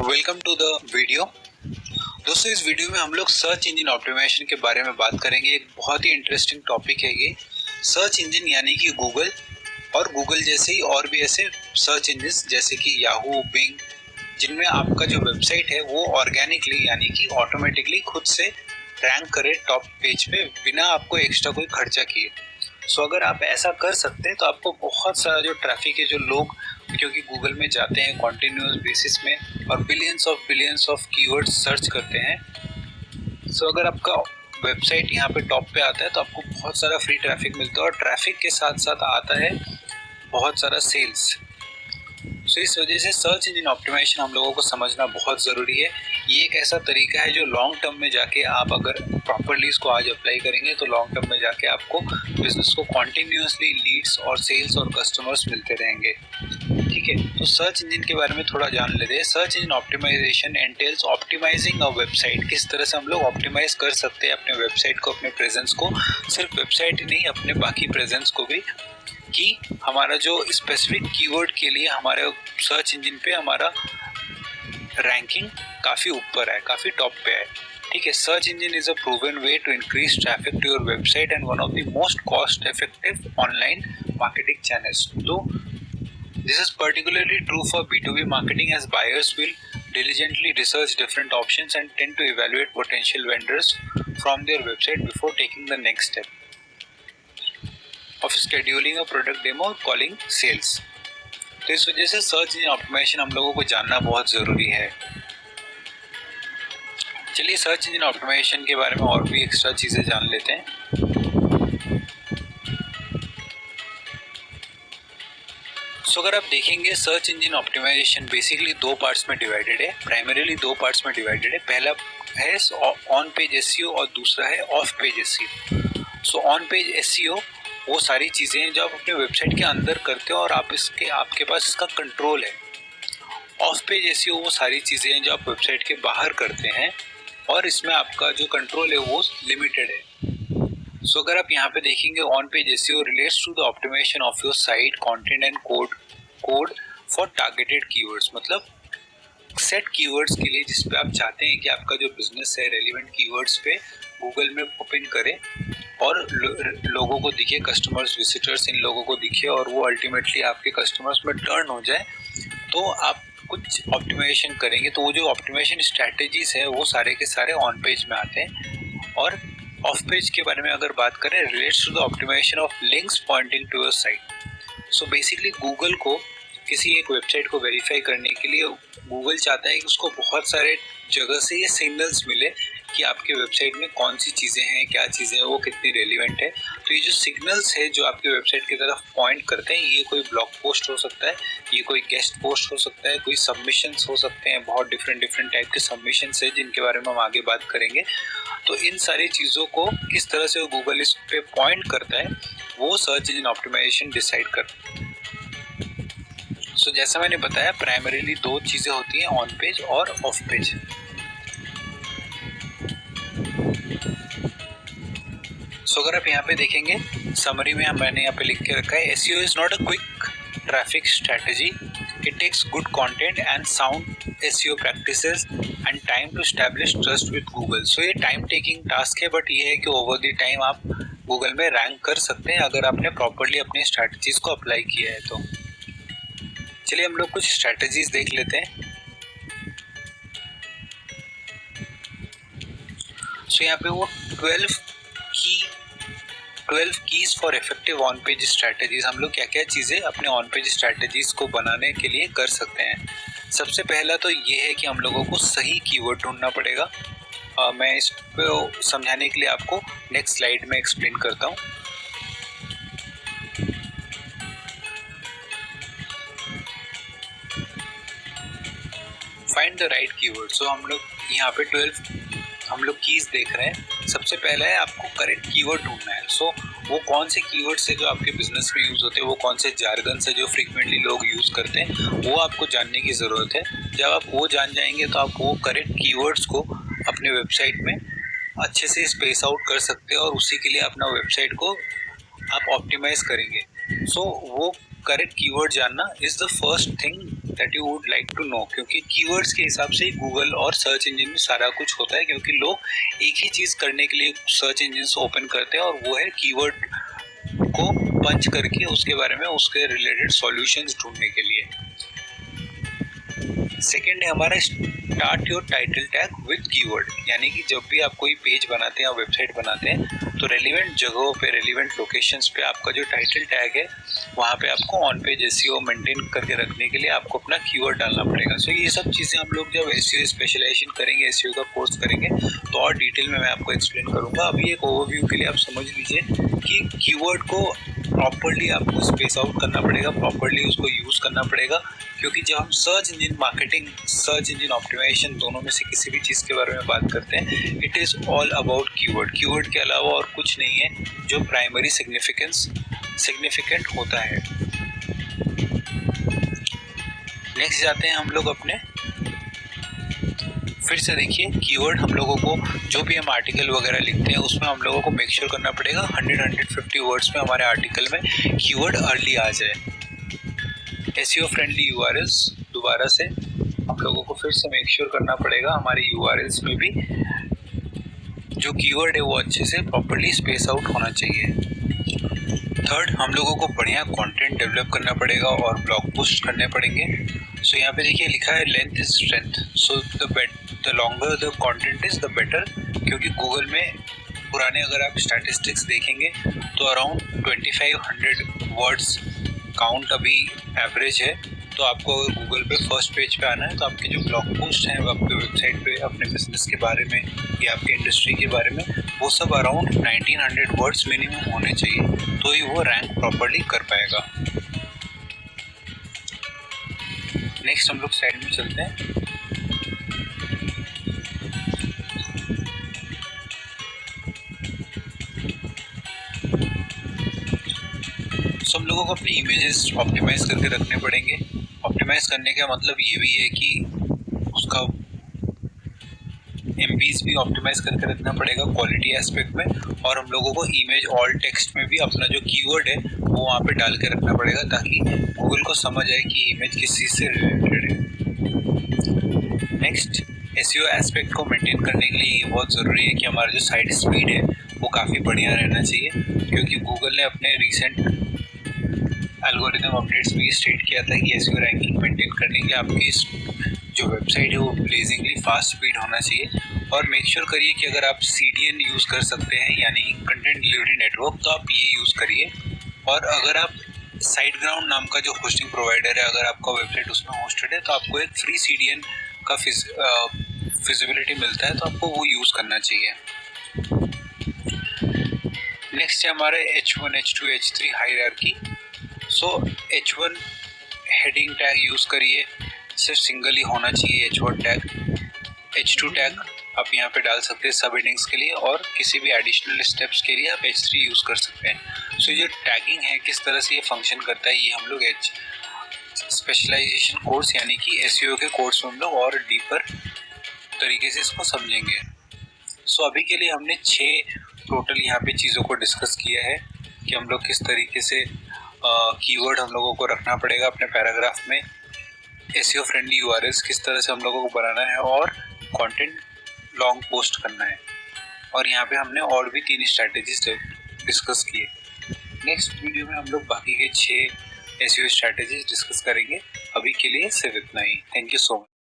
Welcome to the video. दोस्तों, इस video में हम लोग सर्च इंजन ऑप्टिमाइजेशन के बारे में बात करेंगे। एक बहुत ही इंटरेस्टिंग टॉपिक है ये। सर्च इंजन यानी कि गूगल और गूगल जैसे ही और भी ऐसे सर्च इंजन जैसे कि याहू, बिंग, जिनमें आपका जो वेबसाइट है वो ऑर्गेनिकली यानी कि ऑटोमेटिकली खुद से रैंक करे टॉप पेज पे बिना आपको एक्स्ट्रा कोई खर्चा किए। सो अगर आप ऐसा कर सकते हैं तो आपको बहुत सारा जो ट्रैफिक है, जो लोग क्योंकि गूगल में जाते हैं कॉन्टिन्यूस बेसिस में और बिलियंस ऑफ कीवर्ड्स सर्च करते हैं। सो अगर आपका वेबसाइट यहाँ पे टॉप पे आता है तो आपको बहुत सारा फ्री ट्रैफिक मिलता है और ट्रैफिक के साथ साथ आता है बहुत सारा सेल्स। सो इस वजह से सर्च इंजन ऑप्टिमाइजेशन हम लोगों को समझना बहुत ज़रूरी है। ये एक ऐसा तरीका है जो लॉन्ग टर्म में जाके आप अगर प्रॉपरली इसको आज अप्लाई करेंगे तो लॉन्ग टर्म में जाके आपको बिजनेस को कॉन्टिन्यूसली लीड्स और सेल्स और कस्टमर्स मिलते रहेंगे। ठीक है, तो सर्च इंजन के बारे में थोड़ा जान लेते हैं। Search engine optimisation entails optimising a website. किस तरह से हम लोग ऑप्टिमाइज कर सकते हैं अपने वेबसाइट को, अपने प्रेजेंस को, सिर्फ वेबसाइट ही नहीं अपने बाकी प्रेजेंस को भी, कि हमारा जो स्पेसिफिक कीवर्ड के लिए हमारे सर्च इंजन पे हमारा रैंकिंग काफ़ी ऊपर है, काफ़ी टॉप पे है। ठीक है, search engine is a proven way to increase traffic to your website and one of the most cost effective online marketing channels. तो this is particularly true for B2B marketing as buyers will diligently research different options and tend to evaluate potential vendors from their website before taking the next step of scheduling a product demo or calling sales। तो इस वजह से search engine optimisation हम लोगों को जानना बहुत ज़रूरी है। चलिए सर्च इंजन ऑप्टिमाइजेशन के बारे में और भी एक्स्ट्रा चीज़ें जान लेते हैं। सो अगर आप देखेंगे सर्च इंजन ऑप्टिमाइजेशन बेसिकली दो पार्ट्स में डिवाइडेड है, प्राइमरीली दो पार्ट्स में डिवाइडेड है। पहला है ऑन पेज एसईओ और दूसरा है of page SEO. So on page SEO वो सारी चीज़ें हैं जो आप अपने वेबसाइट के अंदर करते हो और आपके पास इसका कंट्रोल है। ऑफ पेज एसईओ वो सारी चीज़ें हैं जो आप वेबसाइट के बाहर करते हैं और इसमें आपका जो कंट्रोल है वो लिमिटेड है। सो अगर आप यहाँ पे देखेंगे on page SEO relates to the optimisation of your site content and code for targeted keywords. मतलब सेट कीवर्ड्स के लिए जिस पे आप चाहते हैं कि आपका जो बिजनेस है रेलिवेंट कीवर्ड्स पे गूगल में पॉप इन करे और लोगों को दिखे, कस्टमर्स, विजिटर्स इन लोगों को दिखे और वो अल्टीमेटली आपके कस्टमर्स में टर्न हो जाए, तो आप कुछ ऑप्टिमाइजेशन करेंगे। तो वो जो ऑप्टिमाइजेशन स्ट्रैटेजीज है वो सारे के सारे ऑन पेज में आते हैं। और ऑफ पेज के बारे में अगर बात करें, relates to the optimisation of links pointing to your site. So basically Google को किसी एक वेबसाइट को वेरीफाई करने के लिए गूगल चाहता है कि उसको बहुत सारे जगह से ये सिग्नल्स मिले कि आपके वेबसाइट में कौन सी चीज़ें हैं, क्या चीज़ें हैं, वो कितनी रेलिवेंट है। तो ये जो सिग्नल्स है जो आपके वेबसाइट की तरफ पॉइंट करते हैं, ये कोई ब्लॉग पोस्ट हो सकता है, ये कोई गेस्ट पोस्ट हो सकता है, कोई सबमिशंस हो सकते हैं, बहुत डिफरेंट टाइप के सबमिशंस है जिनके बारे में हम आगे बात करेंगे। तो इन सारी चीज़ों को किस तरह से गूगल इस पे पॉइंट करता है वो सर्च इंजन ऑप्टिमाइजेशन डिसाइड करता है। सो जैसा मैंने बताया प्राइमरीली दो चीज़ें होती हैं, ऑन पेज और ऑफ पेज। सो अगर आप यहाँ पे देखेंगे समरी में मैंने यहाँ पे लिख के रखा है, SEO is not a quick traffic strategy, it takes good content and sound SEO practices and time to establish trust with Google. So ये टाइम टेकिंग टास्क है, बट ये है कि ओवर द टाइम आप गूगल में rank कर सकते हैं अगर आपने प्रॉपरली अपनी स्ट्रैटेजीज को अप्लाई किया है तो। चलिए हम लोग कुछ स्ट्रैटेजीज देख लेते हैं। सो यहाँ पे वो 12 keys for effective on page strategies, हम लोग क्या क्या चीज़ें अपने ऑन पेज स्ट्रैटेजीज को बनाने के लिए कर सकते हैं। सबसे पहला तो ये है कि हम लोगों को सही कीवर्ड ढूंढना पड़ेगा। मैं इसको समझाने के लिए आपको नेक्स्ट स्लाइड में एक्सप्लेन करता हूँ। Find the right keyword. So हम लोग यहाँ पे 12 हम लोग कीज देख रहे हैं। सबसे पहला है आपको करेक्ट कीवर्ड ढूंढना है। सो वो कौन से कीवर्ड्स है जो आपके बिजनेस में यूज़ होते हैं, वो कौन से जार्गन्स है जो फ्रीक्वेंटली लोग यूज़ करते हैं, वो आपको जानने की ज़रूरत है। जब आप वो जान जाएंगे तो आप वो करेक्ट कीवर्ड्स को अपने वेबसाइट में अच्छे से स्पेस आउट कर सकते हैं और उसी के लिए अपना वेबसाइट को आप ऑप्टिमाइज करेंगे। सो वो करेक्ट कीवर्ड जानना is the first thing that you would like to know, क्योंकि कीवर्ड्स के हिसाब से ही गूगल और सर्च इंजन में सारा कुछ होता है, क्योंकि लोग एक ही चीज़ करने के लिए सर्च इंजन ओपन करते हैं और वो है कीवर्ड को पंच करके उसके बारे में उसके रिलेटेड सॉल्यूशंस ढूंढने के लिए। सेकेंड है हमारा start your title tag with keyword, यानी कि जब भी आप कोई पेज बनाते हैं या वेबसाइट बनाते हैं तो रेलिवेंट जगहों पे, रेलिवेंट लोकेशंस पे आपका जो टाइटल टैग है वहाँ पे आपको ऑन पेज एसईओ मेंटेन करके रखने के लिए आपको अपना कीवर्ड डालना पड़ेगा। सो ये सब चीज़ें हम लोग जब एसईओ स्पेशलाइजेशन करेंगे, एसईओ का कोर्स करेंगे तो और डिटेल में मैं आपको एक्सप्लेन करूँगा। अभी एक ओवरव्यू के लिए आप समझ लीजिए कि कीवर्ड को प्रॉपर्ली आपको स्पेस आउट करना पड़ेगा, प्रॉपर्ली उसको यूज़ करना पड़ेगा, क्योंकि जब हम search engine marketing, search engine optimisation दोनों में से किसी भी चीज़ के बारे में बात करते हैं, it is all about keyword. Keyword के अलावा और कुछ नहीं है जो प्राइमरी सिग्निफिकेंट होता है। नेक्स्ट जाते हैं हम लोग अपने, फिर से देखिए कीवर्ड हम लोगों को जो भी हम आर्टिकल वगैरह लिखते हैं उसमें हम लोगों को मेक श्योर करना पड़ेगा 100-150 वर्ड्स में हमारे आर्टिकल में कीवर्ड अर्ली आ जाए। एसईओ फ्रेंडली यूआरएल्स, दोबारा से हम लोगों को फिर से मेक श्योर करना पड़ेगा हमारे यूआरएल्स में भी जो कीवर्ड है वो अच्छे से प्रॉपर्ली स्पेस आउट होना चाहिए। थर्ड, हम लोगों को बढ़िया कंटेंट डेवलप करना पड़ेगा और ब्लॉग पोस्ट करने पड़ेंगे। सो यहाँ पे देखिए लिखा है length is strength, so the longer the content is the better, क्योंकि गूगल में पुराने अगर आप स्टैटिस्टिक्स देखेंगे तो अराउंड 2500 वर्ड्स काउंट अभी एवरेज है। तो आपको अगर गूगल पे फर्स्ट पेज पे आना है तो आपके जो ब्लॉग पोस्ट हैं आपके वेबसाइट पे अपने बिजनेस के बारे में या आपके इंडस्ट्री के बारे में वो सब अराउंड 1900 वर्ड्स मिनिमम होने चाहिए, तो ही वो रैंक प्रॉपर्ली कर पाएगा। नेक्स्ट हम लोग साइड में चलते हैं। हम लोगों को अपनी इमेजेस ऑप्टिमाइज करके रखने पड़ेंगे। ऑप्टिमाइज करने का मतलब ये भी है कि उसका एमबीज भी ऑप्टिमाइज करके रखना पड़ेगा क्वालिटी एस्पेक्ट में, और हम लोगों को इमेज ऑल टेक्स्ट में भी अपना जो कीवर्ड है वो वहाँ पे डाल के रखना पड़ेगा ताकि गूगल को समझ आए कि इमेज किस चीज़ से रिलेटेड है। नेक्स्ट, एसईओ एस्पेक्ट को मेंटेन करने के लिए ये बहुत ज़रूरी है कि हमारा जो साइट स्पीड है वो काफ़ी बढ़िया रहना चाहिए, क्योंकि गूगल ने अपने रिसेंट एल्गोरिथम अपडेट्स में ये स्टेट किया था कि एसईओ रैंकिंग मेंटेन करने के लिए आपकी जो वेबसाइट है वो ब्लेजिंगली फास्ट स्पीड होना चाहिए। और मेक श्योर करिए कि अगर आप CDN यूज़ कर सकते हैं यानी कंटेंट डिलीवरी नेटवर्क, तो आप ये यूज़ करिए। और अगर आप SiteGround नाम का जो होस्टिंग प्रोवाइडर है, अगर आपका वेबसाइट उसमें होस्टेड है तो आपको एक फ्री CDN का फिजिबिलिटी मिलता है, तो आपको वो यूज़ करना चाहिए। नेक्स्ट है हमारे H1, H2, H3 हायरार्की। सो H1 हेडिंग टैग यूज़ करिए, सिर्फ सिंगल ही होना चाहिए H1 टैग। H2 टैग आप यहाँ पे डाल सकते हैं सब हेडिंग्स के लिए, और किसी भी एडिशनल स्टेप्स के लिए आप H3 यूज़ कर सकते हैं। सो ये टैगिंग है किस तरह से ये फंक्शन करता है, ये हम लोग स्पेशलाइजेशन कोर्स यानी कि एसईओ के कोर्स में हम लोग और डीपर तरीके से इसको समझेंगे। सो अभी के लिए हमने 6 टोटल यहाँ पे चीज़ों को डिस्कस किया है कि हम लोग किस तरीके से कीवर्ड हम लोगों को रखना पड़ेगा अपने पैराग्राफ में, एसईओ फ्रेंडली यूआरएल्स किस तरह से हम लोगों को बनाना है, और कंटेंट लॉन्ग पोस्ट करना है। और यहाँ पे हमने और भी 3 स्ट्रैटेजीज डिस्कस किए। नेक्स्ट वीडियो में हम लोग बाकी के 6 एसईओ स्ट्रैटेजीज डिस्कस करेंगे। अभी के लिए सिर्फ इतना ही। Thank you so much.